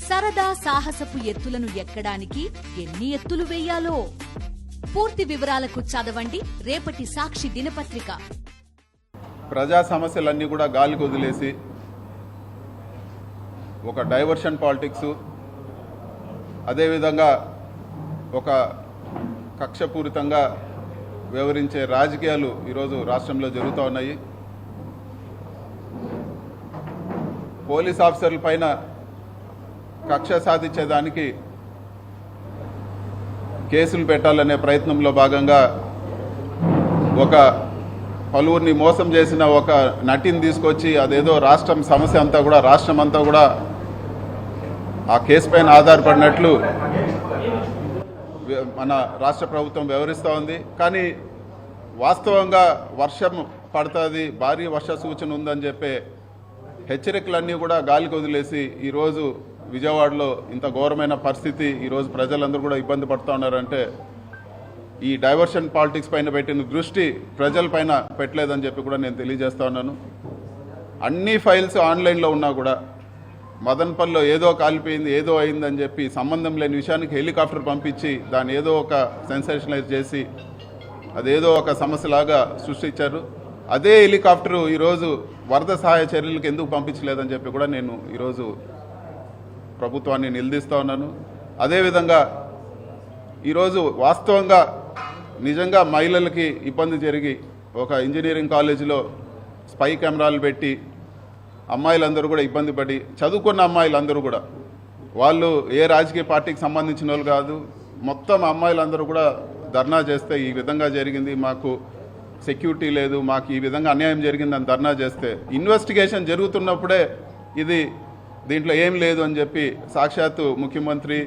సరదా సాహసపు ఎత్తులను ఎక్కడానికి ఎన్ని ఎత్తులు వేయాలో పూర్తి వివరాలకు చదవండి రేపటి సాక్షి దినపత్రిక. ప్రజా సమస్యలన్నీ కూడా గాలికి వదిలేసి ఒక డైవర్షన్ పాలిటిక్స్, అదేవిధంగా ఒక కక్షపూరితంగా వ్యవహరించే రాజకీయాలు ఈరోజు రాష్ట్రంలో జరుగుతూ ఉన్నాయి. పోలీస్ ఆఫీసర్ల పైన కక్ష సాధించేదానికి కేసులు పెట్టాలనే ప్రయత్నంలో భాగంగా ఒక పలువురిని మోసం చేసిన ఒక నటిని తీసుకొచ్చి అదేదో రాష్ట్రం సమస్య అంతా కూడా రాష్ట్రం అంతా కూడా ఆ కేసు పైన ఆధారపడినట్లు మన రాష్ట్ర ప్రభుత్వం వ్యవహరిస్తూ ఉంది. కానీ వాస్తవంగా వర్షం పడుతుంది, భారీ వర్ష సూచన ఉందని చెప్పే హెచ్చరికలన్నీ కూడా గాలికి వదిలేసి ఈరోజు విజయవాడలో ఇంత ఘోరమైన పరిస్థితి, ఈరోజు ప్రజలందరూ కూడా ఇబ్బంది పడుతూ ఉన్నారంటే ఈ డైవర్షన్ పాలిటిక్స్ పైన పెట్టిన దృష్టి ప్రజలపైన పెట్టలేదని చెప్పి కూడా నేను తెలియజేస్తా ఉన్నాను. అన్ని ఫైల్స్ ఆన్లైన్లో ఉన్నా కూడా మదన్పల్లిలో ఏదో కాలిపోయింది, ఏదో అయిందని చెప్పి సంబంధం లేని విషయానికి హెలికాప్టర్ పంపించి దాన్ని ఏదో ఒక సెన్సేషనలైజ్ చేసి అదేదో ఒక సమస్యలాగా సృష్టించారు. అదే హెలికాప్టరు ఈరోజు వరద సహాయ చర్యలకు ఎందుకు పంపించలేదని చెప్పి కూడా నేను ఈరోజు ప్రభుత్వాన్ని నిలదీస్తూ ఉన్నాను. అదేవిధంగా ఈరోజు వాస్తవంగా నిజంగా మహిళలకి ఇబ్బంది జరిగి ఒక ఇంజనీరింగ్ కాలేజీలో స్పై కెమెరాలు పెట్టి అమ్మాయిలందరూ కూడా ఇబ్బంది పడి, చదువుకున్న అమ్మాయిలందరూ కూడా వాళ్ళు ఏ రాజకీయ పార్టీకి సంబంధించిన వాళ్ళు కాదు, మొత్తం అమ్మాయిలందరూ కూడా ధర్నా చేస్తే ఈ విధంగా జరిగింది, మాకు సెక్యూరిటీ లేదు, మాకు ఈ విధంగా అన్యాయం జరిగిందని ధర్నా చేస్తే ఇన్వెస్టిగేషన్ జరుగుతున్నప్పుడే ఇది దీంట్లో ఏం లేదు అని చెప్పి సాక్షాత్తు ముఖ్యమంత్రి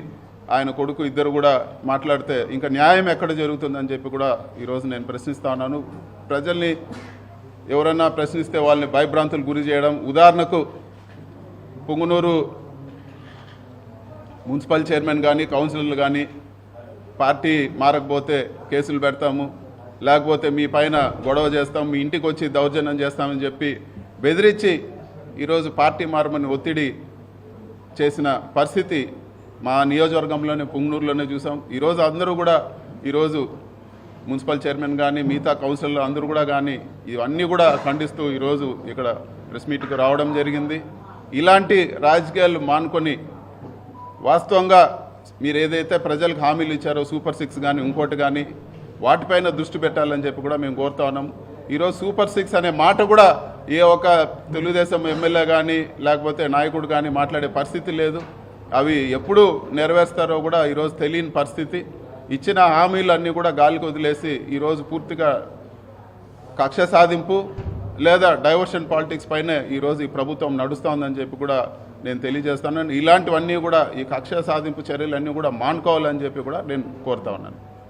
ఆయన కొడుకు ఇద్దరు కూడా మాట్లాడితే ఇంకా న్యాయం ఎక్కడ జరుగుతుందని చెప్పి కూడా ఈరోజు నేను ప్రశ్నిస్తా ఉన్నాను. ప్రజల్ని ఎవరన్నా ప్రశ్నిస్తే వాళ్ళని భయభ్రాంతులు గురి చేయడం, ఉదాహరణకు పుంగనూరు మున్సిపల్ చైర్మన్ కానీ కౌన్సిలర్లు కానీ పార్టీ మారకపోతే కేసులు పెడతాము, లేకపోతే మీ పైన గొడవ చేస్తాం, మీ ఇంటికి వచ్చి దౌర్జన్యం చేస్తామని చెప్పి బెదిరించి ఈరోజు పార్టీ మారమని ఒత్తిడి చేసిన పరిస్థితి మా నియోజకవర్గంలోనే పుంగనూరులోనే చూసాం. ఈరోజు అందరూ కూడా ఈరోజు మున్సిపల్ చైర్మన్ కానీ మిగతా కౌన్సిలర్లు అందరూ కూడా కానీ ఇవన్నీ కూడా ఖండిస్తూ ఈరోజు ఇక్కడ ప్రెస్ మీట్కి రావడం జరిగింది. ఇలాంటి రాజకీయాలు మానుకొని వాస్తవంగా మీరు ఏదైతే ప్రజలకు హామీలు ఇచ్చారో సూపర్ 6 కానీ ఇంకోటి కానీ వాటిపైన దృష్టి పెట్టాలని చెప్పి కూడా మేము కోరుతా ఉన్నాం. ఈరోజు సూపర్ 6 అనే మాట కూడా ఏ ఒక తెలుగుదేశం ఎమ్మెల్యే కానీ లేకపోతే నాయకుడు కానీ మాట్లాడే పరిస్థితి లేదు. అవి ఎప్పుడు నెరవేరుస్తారో కూడా ఈరోజు తెలియని పరిస్థితి. ఇచ్చిన హామీలన్నీ కూడా గాలికి వదిలేసి ఈరోజు పూర్తిగా కక్ష సాధింపు లేదా డైవర్షన్ పాలిటిక్స్ పైనే ఈరోజు ఈ ప్రభుత్వం నడుస్తోందని చెప్పి కూడా నేను తెలియజేస్తాను. ఇలాంటివన్నీ కూడా ఈ కక్ష సాధింపు చర్యలన్నీ కూడా మానుకోవాలని చెప్పి కూడా నేను కోరుతా ఉన్నాను.